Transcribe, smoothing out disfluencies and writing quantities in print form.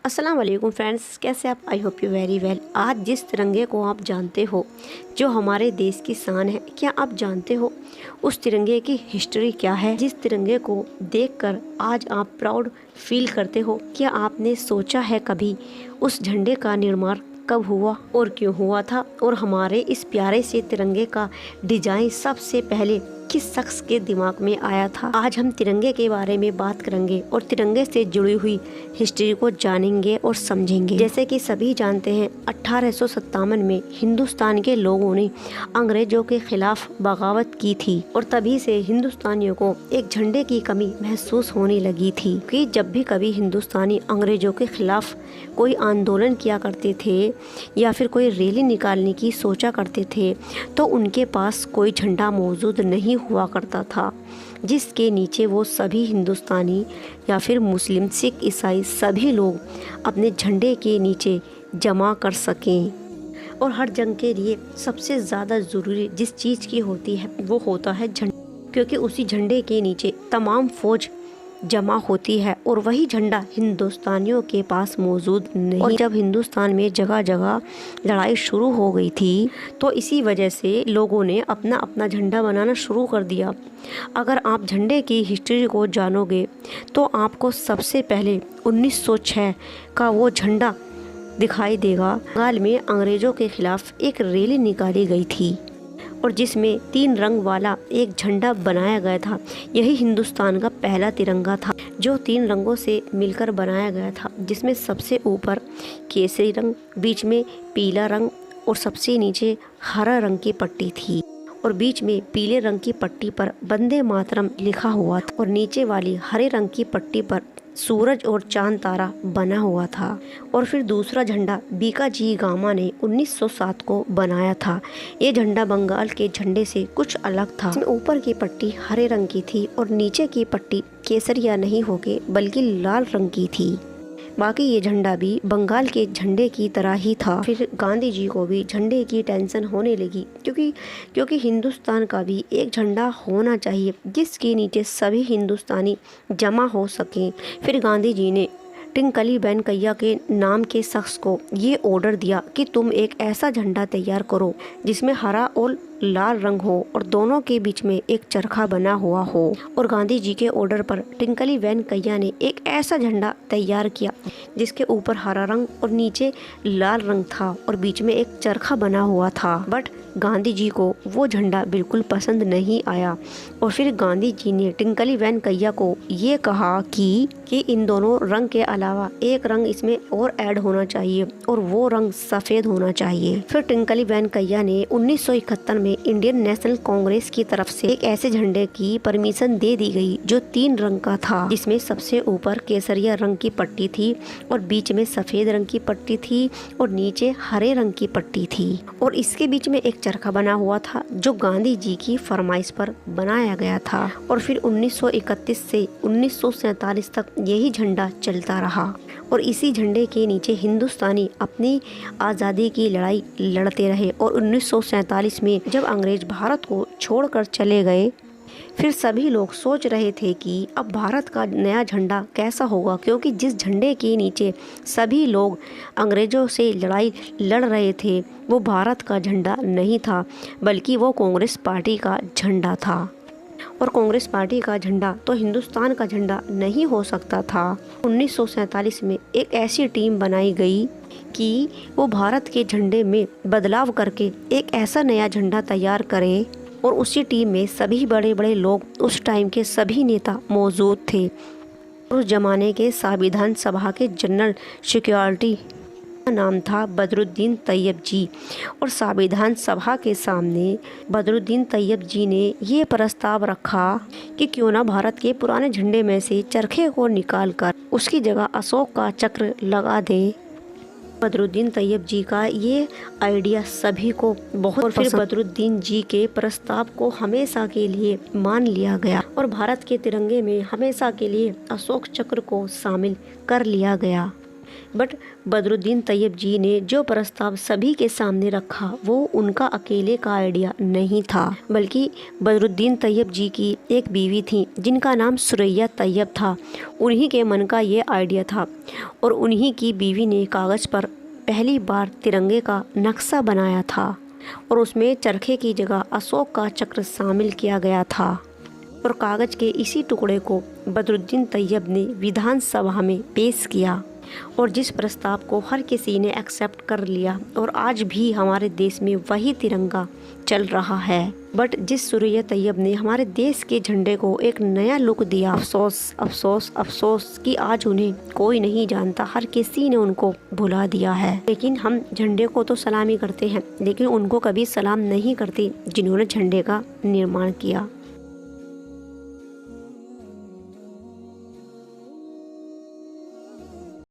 अस्सलाम वालेकुम फ्रेंड्स, कैसे आप? I hope you very well. आज जिस तिरंगे को आप जानते हो जो हमारे देश की शान है, क्या आप जानते हो उस तिरंगे की हिस्ट्री क्या है? जिस तिरंगे को देखकर आज आप प्राउड फील करते हो, क्या आपने सोचा है कभी उस झंडे का निर्माण कब हुआ और क्यों हुआ था? और हमारे इस प्यारे से तिरंगे का डिजाइन सबसे पहले किस शख्स के दिमाग में आया था? आज हम तिरंगे के बारे में बात करेंगे और तिरंगे से जुड़ी हुई हिस्ट्री को जानेंगे और समझेंगे। जैसे कि सभी जानते हैं, 1857 में हिंदुस्तान के लोगों ने अंग्रेजों के खिलाफ बगावत की थी और तभी से हिंदुस्तानियों को एक झंडे की कमी महसूस होने लगी थी कि जब भी कभी हिंदुस्तानी अंग्रेजों के खिलाफ कोई आंदोलन किया करते थे या फिर कोई रैली निकालने की सोचा करते थे तो उनके पास कोई झंडा मौजूद नहीं हुआ करता था जिसके नीचे वो सभी हिंदुस्तानी या फिर मुस्लिम, सिख, ईसाई सभी लोग अपने झंडे के नीचे जमा कर सकें। और हर जंग के लिए सबसे ज़्यादा ज़रूरी जिस चीज़ की होती है वो होता है झंडा, क्योंकि उसी झंडे के नीचे तमाम फौज जमा होती है और वही झंडा हिंदुस्तानियों के पास मौजूद नहीं। और जब हिंदुस्तान में जगह जगह लड़ाई शुरू हो गई थी तो इसी वजह से लोगों ने अपना अपना झंडा बनाना शुरू कर दिया। अगर आप झंडे की हिस्ट्री को जानोगे तो आपको सबसे पहले 1906 का वो झंडा दिखाई देगा। बंगाल में अंग्रेजों के खिलाफ एक रैली निकाली गई थी और जिसमें 3 रंग वाला एक झंडा बनाया गया था। यही हिंदुस्तान का पहला तिरंगा था जो 3 रंगों से मिलकर बनाया गया था, जिसमें सबसे ऊपर केसरी रंग, बीच में पीला रंग और सबसे नीचे हरा रंग की पट्टी थी और बीच में पीले रंग की पट्टी पर वंदे मातरम लिखा हुआ था और नीचे वाली हरे रंग की पट्टी पर सूरज और चांद तारा बना हुआ था। और फिर दूसरा झंडा बीकाजी गामा ने 1907 को बनाया था। ये झंडा बंगाल के झंडे से कुछ अलग था। इसमें ऊपर की पट्टी हरे रंग की थी और नीचे की पट्टी केसरिया नहीं होके बल्कि लाल रंग की थी। बाकी ये झंडा भी बंगाल के झंडे की तरह ही था। फिर गांधी जी को भी झंडे की टेंशन होने लगी क्योंकि हिंदुस्तान का भी एक झंडा होना चाहिए जिसके नीचे सभी हिंदुस्तानी जमा हो सकें। फिर गांधी जी ने टिंकली वेंकैया के नाम के शख्स को ये ऑर्डर दिया कि तुम एक ऐसा झंडा तैयार करो जिसमें हरा और लाल रंग हो और दोनों के बीच में एक चरखा बना हुआ हो। और गांधी जी के ऑर्डर पर टिंकली वेंकैया ने एक ऐसा झंडा तैयार किया जिसके ऊपर हरा रंग और नीचे लाल रंग था और बीच में एक चरखा बना हुआ था। बट गांधी जी को वो झंडा बिल्कुल पसंद नहीं आया और फिर गांधी जी ने टिंकली वेंकैया को ये कहा कि इन दोनों रंग के अलावा एक रंग इसमें और ऐड होना चाहिए और वो रंग सफ़ेद होना चाहिए। फिर टिंकली वेंकैया ने 1971 में इंडियन नेशनल कांग्रेस की तरफ से एक ऐसे झंडे की परमिशन दे दी गई जो 3 रंग का था, जिसमें सबसे ऊपर केसरिया रंग की पट्टी थी और बीच में सफ़ेद रंग की पट्टी थी और नीचे हरे रंग की पट्टी थी और इसके बीच में एक चरखा बना हुआ था जो गांधी जी की फरमाइश पर बनाया गया था। और फिर 1931 से 1947 तक यही झंडा चलता रहा और इसी झंडे के नीचे हिंदुस्तानी अपनी आज़ादी की लड़ाई लड़ते रहे। और 1947 में जब अंग्रेज भारत को छोड़कर चले गए, फिर सभी लोग सोच रहे थे कि अब भारत का नया झंडा कैसा होगा, क्योंकि जिस झंडे के नीचे सभी लोग अंग्रेज़ों से लड़ाई लड़ रहे थे वो भारत का झंडा नहीं था बल्कि वो कांग्रेस पार्टी का झंडा था। और कांग्रेस पार्टी का झंडा तो हिंदुस्तान का झंडा नहीं हो सकता था। 1947 में एक ऐसी टीम बनाई गई कि वो भारत के झंडे में बदलाव करके एक ऐसा नया झंडा तैयार करे और उसी टीम में सभी बड़े बड़े लोग, उस टाइम के सभी नेता मौजूद थे। उस जमाने के संविधान सभा के जनरल सिक्योरिटी नाम था बदरुद्दीन तैयब जी और संविधान सभा के सामने बदरुद्दीन तैयब जी ने ये प्रस्ताव रखा कि क्यों ना भारत के पुराने झंडे में से चरखे को निकालकर उसकी जगह अशोक का चक्र लगा दें। बदरुद्दीन तैयब जी का ये आइडिया सभी को बहुत और फिर बदरुद्दीन जी के प्रस्ताव को हमेशा के लिए मान लिया गया और भारत के तिरंगे में हमेशा के लिए अशोक चक्र को शामिल कर लिया गया। बट बदरुद्दीन तैयब जी ने जो प्रस्ताव सभी के सामने रखा वो उनका अकेले का आइडिया नहीं था, बल्कि बदरुद्दीन तैयब जी की एक बीवी थी जिनका नाम सुरैया तैयब था। उन्हीं के मन का ये आइडिया था और उन्हीं की बीवी ने कागज़ पर पहली बार तिरंगे का नक्शा बनाया था और उसमें चरखे की जगह अशोक का चक्र शामिल किया गया था। और कागज़ के इसी टुकड़े को बदरुद्दीन तैयब ने विधानसभा में पेश किया और जिस प्रस्ताव को हर किसी ने एक्सेप्ट कर लिया और आज भी हमारे देश में वही तिरंगा चल रहा है। बट जिस सुरैया तैयब ने हमारे देश के झंडे को एक नया लुक दिया, अफसोस अफसोस अफसोस कि आज उन्हें कोई नहीं जानता, हर किसी ने उनको भुला दिया है। लेकिन हम झंडे को तो सलामी करते हैं, लेकिन उनको कभी सलाम नहीं करते जिन्होंने झंडे का निर्माण किया।